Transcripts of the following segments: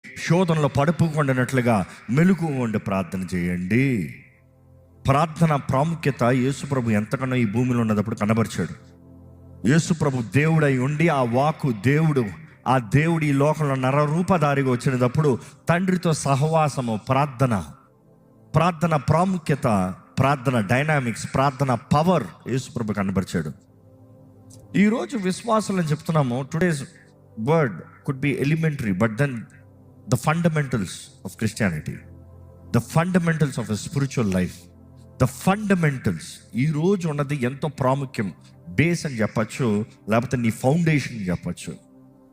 శోధనలో పడుపుకొండినట్లుగా మెలుగు ఉండి ప్రార్థన చేయండి. ప్రార్థన ప్రాముఖ్యత యేసుప్రభు ఎంతకన్నా ఈ భూమిలో ఉన్నప్పుడు కనబరిచాడు. యేసుప్రభు దేవుడై ఉండి ఆ వాక్కు దేవుడు, ఆ దేవుడి ఈ లోకంలో నరరూపధారిగా వచ్చినప్పుడు తండ్రితో సహవాసము, ప్రార్థన ప్రాముఖ్యత, ప్రార్థన డైనామిక్స్, ప్రార్థన పవర్ యేసుప్రభు కనబరిచాడు. ఈరోజు విశ్వాసులను చెప్తున్నాము, today's word could be elementary, but then the fundamentals of Christianity, the fundamentals of a spiritual life, the fundamentals ఈరోజు ఉన్నది ఎంతో ప్రాముఖ్యం. బేస్ అని చెప్పచ్చు, లేకపోతే నీ ఫౌండేషన్ చెప్పచ్చు.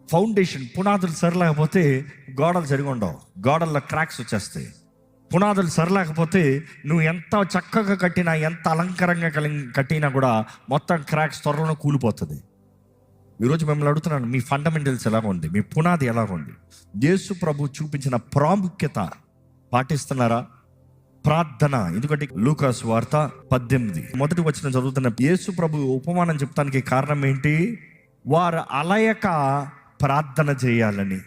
ఫౌండేషన్ పునాదులు సరిలేకపోతే గోడలు సరిగా ఉండవు, గోడల్లో క్రాక్స్ వచ్చేస్తాయి. పునాదులు సరిలేకపోతే నువ్వు ఎంత చక్కగా కట్టినా, ఎంత అలంకారంగా కట్టినా కూడా మొత్తం క్రాక్స్ త్వరలో కూలిపోతుంది. ఈరోజు మిమ్మల్ని అడుగుతున్నాను, మీ ఫండమెంటల్స్ ఎలాగ ఉంది, మీ పునాది ఎలాగ ఉంది? యేసు ప్రభు చూపించిన ప్రాముఖ్యత పాటిస్తున్నారా? ప్రార్థన. ఎందుకంటే లూకా సువార్త 18 మొదటి వచనం చదువుతున్న యేసు ప్రభు ఉపమానం చెప్తానికి కారణం ఏంటి? వారు అలయక ప్రార్థన చేయాలని.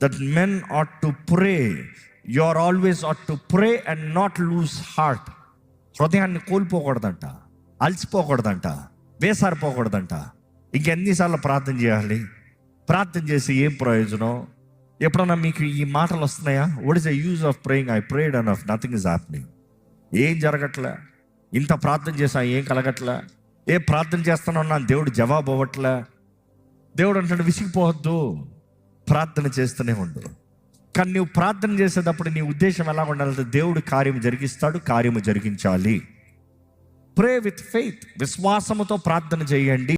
That men ought to pray. You are always ought to pray and not lose heart. హృదయాన్ని కోల్పోకూడదంట, అలసిపోకూడదంట, వేసారిపోకూడదంట. ఇంకెన్నిసార్లు ప్రార్థన చేయాలి? ప్రార్థన చేసి ఏం ప్రయోజనం? ఎప్పుడన్నా మీకు ఈ మాటలు వస్తున్నాయా? What is the use of praying? I prayed and of nothing is happening. ఏం జరగట్లే. ఇంత ప్రార్థన చేసా ఏం కలగట్లే. ఏ ప్రార్థన చేస్తానన్నా దేవుడు జవాబు అవ్వట్లే. దేవుడు అంటాడు, విసిగిపోవద్దు, ప్రార్థన చేస్తూనే ఉండు. కానీ నువ్వు ప్రార్థన చేసేటప్పుడు నీ ఉద్దేశం ఎలా ఉండాలంటే దేవుడు కార్యము జరిగిస్తాడు, కార్యము జరిగించాలి. ప్రే విత్ ఫెయిత్, విశ్వాసముతో ప్రార్థన చేయండి.